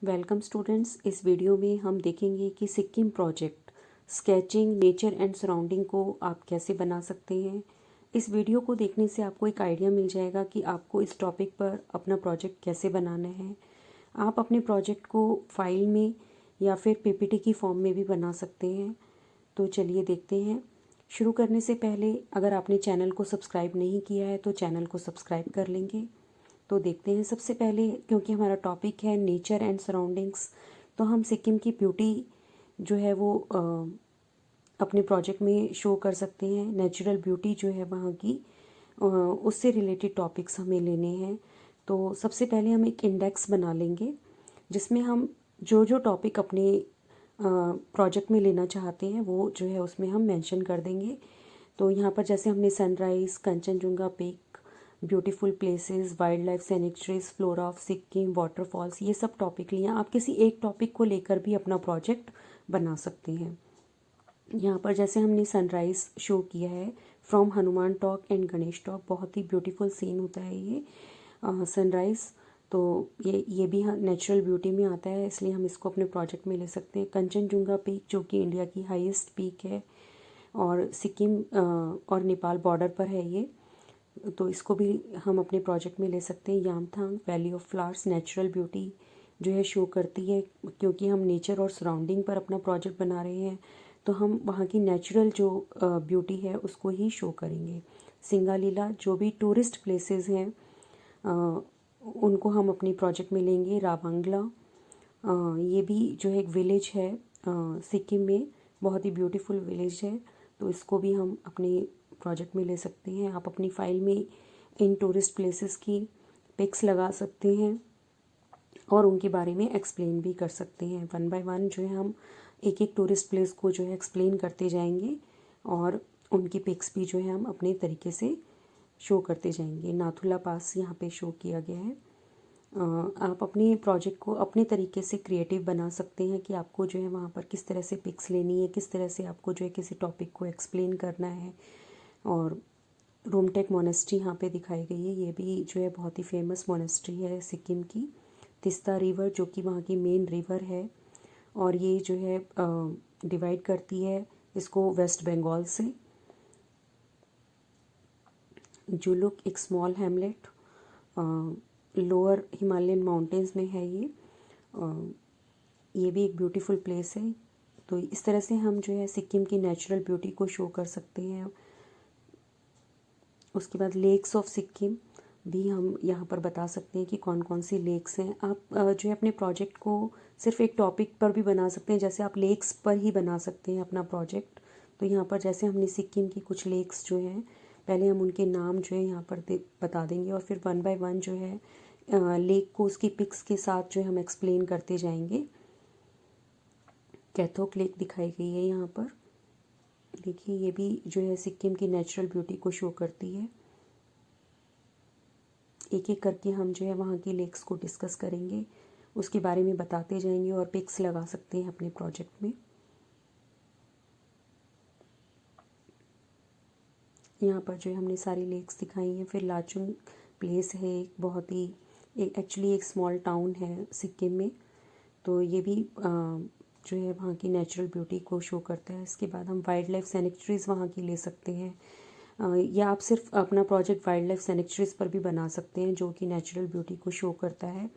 Welcome students. इस video में हम देखेंगे कि Sikkim project sketching nature and surrounding को आप कैसे बना सकते हैं। इस वीडियो को देखने से आपको एक आइडिया मिल जाएगा कि आपको इस टॉपिक पर अपना प्रोजेक्ट कैसे बनाना है। आप अपने प्रोजेक्ट को फाइल में या फिर पीपीटी की फॉर्म में भी बना सकते हैं। तो चलिए देखते हैं। शुरू करने से पहले अगर आपने चैनल को सब्सक्राइब नहीं किया है तो चैनल को सब्सक्राइब कर लेंगे। तो देखते हैं। सबसे पहले क्योंकि हमारा टॉपिक है नेचर एंड सराउंडिंग्स, तो हम सिक्किम की ब्यूटी जो है वो अपने प्रोजेक्ट में शो कर सकते हैं। नेचुरल ब्यूटी जो है वहाँ की उससे रिलेटेड टॉपिक्स हमें लेने हैं। तो सबसे पहले हम एक इंडेक्स बना लेंगे जिसमें हम जो जो टॉपिक अपने प्रोजेक्ट में लेना चाहते हैं वो जो है उसमें हम मेंशन कर देंगे। तो यहाँ पर जैसे हमने sunrise, Kanchenjunga peak, beautiful places, wild life sanctuaries, flora of Sikkim, waterfalls, ये सब टॉपिक लिए आप किसी एक टॉपिक को लेकर भी अपना प्रोजेक्ट बना सकते हैं। यहाँ पर जैसे हमने सनराइज़ शो किया है from Hanuman talk and Ganesh talk, बहुत ही ब्यूटीफुल सीन होता है ये सनराइज़। तो ये भी नेचुरल ब्यूटी में आता है, इसलिए हम इसको अपने प्रोजेक्ट में ले सकते हैं। कंचनजुंगा पीक जो कि इंडिया की हाईएस्ट पीक है और सिक्किम और नेपाल बॉर्डर पर है ये, तो इसको भी हम अपने प्रोजेक्ट में ले सकते हैं। Yumthang valley of flowers natural beauty जो है शो करती है, क्योंकि हम नेचर और सराउंडिंग पर अपना प्रोजेक्ट बना रहे हैं तो हम वहाँ की नेचुरल जो ब्यूटी है उसको ही शो करेंगे। सिंगालीला जो भी टूरिस्ट प्लेसेस हैं उनको हम अपनी प्रोजेक्ट में लेंगे। रावांगला ये भी जो है एक विलेज है सिक्किम में, बहुत ही ब्यूटीफुल विलेज है, तो इसको भी हम अपने प्रोजेक्ट में ले सकते हैं। आप अपनी फ़ाइल में इन टूरिस्ट प्लेसेस की पिक्स लगा सकते हैं और उनके बारे में एक्सप्लेन भी कर सकते हैं। वन बाय वन जो है हम एक एक टूरिस्ट प्लेस को जो है एक्सप्लेन करते जाएंगे और उनकी पिक्स भी जो है हम अपने तरीके से शो करते जाएंगे। नाथुला पास यहाँ पे शो किया गया है। आप अपने प्रोजेक्ट को अपने तरीके से क्रिएटिव बना सकते हैं कि आपको जो है वहाँ पर किस तरह से पिक्स लेनी है, किस तरह से आपको जो है किसी टॉपिक को एक्सप्लेन करना है। और रूमटेक मोनेस्ट्री यहाँ पे दिखाई गई है, ये भी जो है बहुत ही फेमस मोनेस्ट्री है सिक्किम की। तिस्ता रिवर जो कि वहाँ की मेन रिवर है और ये जो है डिवाइड करती है इसको वेस्ट बंगाल से। जुलुक एक small Hamlet lower Himalayan mountains में है ये भी एक ब्यूटीफुल प्लेस है। तो इस तरह से हम जो है सिक्किम की नेचुरल ब्यूटी को शो कर सकते हैं। उसके बाद लेक्स ऑफ सिक्किम भी हम यहाँ पर बता सकते हैं कि कौन कौन सी लेक्स हैं। आप जो है अपने प्रोजेक्ट को सिर्फ एक टॉपिक पर भी बना सकते हैं, जैसे आप लेक्स पर ही बना सकते हैं अपना प्रोजेक्ट। तो यहाँ पर जैसे हमने सिक्किम की कुछ लेक्स जो हैं पहले हम उनके नाम जो है यहाँ पर बता देंगे और फिर वन बाय वन जो है लेक को उसकी पिक्स के साथ जो है हम एक्सप्लेन करते जाएंगे। कैथोक लेक दिखाई गई है यहाँ पर, देखिए ये भी जो है सिक्किम की नेचुरल ब्यूटी को शो करती है। एक एक करके हम जो है वहाँ की लेक्स को डिस्कस करेंगे, उसके बारे में बताते जाएंगे और पिक्स लगा सकते हैं अपने प्रोजेक्ट में। यहाँ पर जो है हमने सारी लेक्स दिखाई हैं। फिर लाचुंग प्लेस है एक बहुत ही एक्चुअली एक स्मॉल टाउन है सिक्किम में, तो ये भी जो है वहाँ की नेचुरल ब्यूटी को शो करता है। इसके बाद हम वाइल्ड लाइफ सेंचुरीज़ वहाँ की ले सकते हैं, या आप सिर्फ अपना प्रोजेक्ट वाइल्ड लाइफ सेंचुरीज़ पर भी बना सकते हैं जो कि नेचुरल ब्यूटी को शो करता है।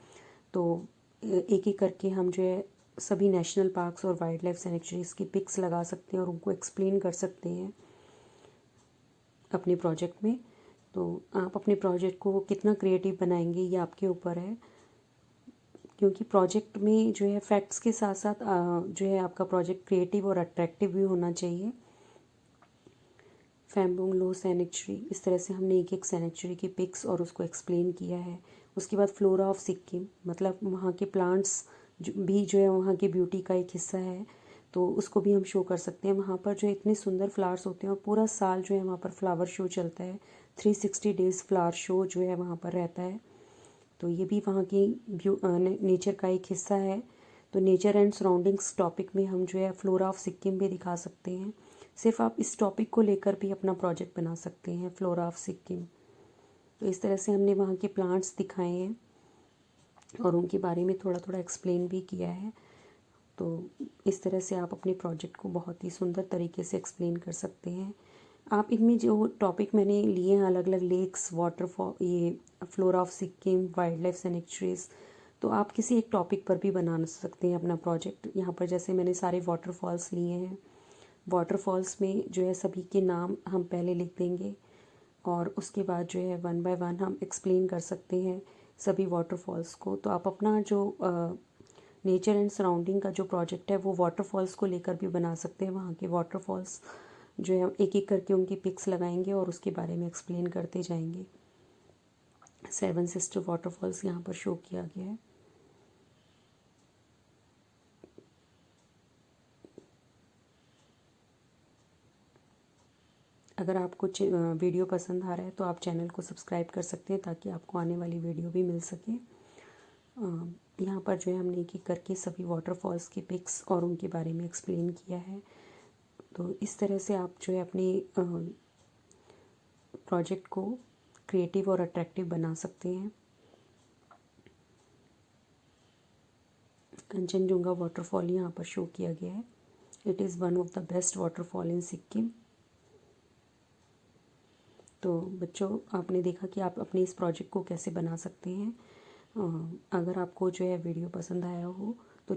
तो एक एक करके हम जो है सभी नेशनल पार्क्स और वाइल्ड लाइफ सेंचुरीज़ की पिक्स लगा सकते हैं और उनको एक्सप्लेन कर सकते हैं अपने प्रोजेक्ट में। तो आप अपने प्रोजेक्ट को कितना क्रिएटिव बनाएंगे ये आपके ऊपर है, क्योंकि प्रोजेक्ट में जो है फैक्ट्स के साथ साथ जो है आपका प्रोजेक्ट क्रिएटिव और अट्रैक्टिव भी होना चाहिए। फैम्बोंग लो सेनेक्चुरी, इस तरह से हमने एक एक सेनेक्चुरी की पिक्स और उसको एक्सप्लेन किया है। उसके बाद फ्लोरा ऑफ सिक्किम, मतलब वहाँ के प्लांट्स भी जो है वहाँ की ब्यूटी का एक हिस्सा है, तो उसको भी हम शो कर सकते हैं। वहाँ पर जो इतने सुंदर फ्लावर्स होते हैं और पूरा साल जो है वहाँ पर फ्लावर शो चलता है, 360 डेज़ फ्लावर शो जो है वहाँ पर रहता है, तो ये भी वहाँ की नेचर का एक हिस्सा है। तो नेचर एंड सराउंडिंग्स टॉपिक में हम जो है फ्लोरा ऑफ सिक्किम भी दिखा सकते हैं। सिर्फ आप इस टॉपिक को लेकर भी अपना प्रोजेक्ट बना सकते हैं, फ्लोरा ऑफ सिक्किम। तो इस तरह से हमने वहाँ के प्लांट्स दिखाए हैं। और उनके बारे में थोड़ा थोड़ा एक्सप्लेन भी किया है। तो इस तरह से आप अपने प्रोजेक्ट को बहुत ही सुंदर तरीके से एक्सप्लेन कर सकते हैं। आप इनमें जो टॉपिक मैंने लिए हैं अलग अलग, लेक्स, वाटरफॉल, ये flora of Sikkim, wild life sanctuaries, तो आप किसी एक टॉपिक पर भी बना सकते हैं अपना प्रोजेक्ट। यहाँ पर जैसे मैंने सारे वाटरफॉल्स लिए हैं, वाटरफॉल्स में जो है सभी के नाम हम पहले लिख देंगे और उसके बाद जो है वन बाय वन हम एक्सप्लेन कर सकते हैं सभी वाटरफॉल्स को। तो आप अपना जो नेचर एंड सराउंडिंग का जो प्रोजेक्ट है वो वाटरफॉल्स को लेकर भी बना सकते हैं। वहाँ के वाटरफॉल्स जो है एक एक करके उनकी पिक्स लगाएंगे और उसके बारे में एक्सप्लेन करते जाएंगे। 7 सिस्टर वाटरफॉल्स यहाँ पर शो किया गया है। अगर आपको वीडियो पसंद आ रहा है तो आप चैनल को सब्सक्राइब कर सकते हैं ताकि आपको आने वाली वीडियो भी मिल सके। यहाँ पर जो है हमने एक एक करके सभी वाटरफॉल्स की पिक्स और उनके बारे में एक्सप्लेन किया है। तो इस तरह से आप जो है अपने प्रोजेक्ट को क्रिएटिव और अट्रैक्टिव बना सकते हैं। कंचनजुंगा वाटरफॉल यहाँ पर शो किया गया है। It is one of the best waterfall in Sikkim. तो बच्चों, आपने देखा कि आप अपने इस प्रोजेक्ट को कैसे बना सकते हैं। अगर आपको जो है वीडियो पसंद आया हो तो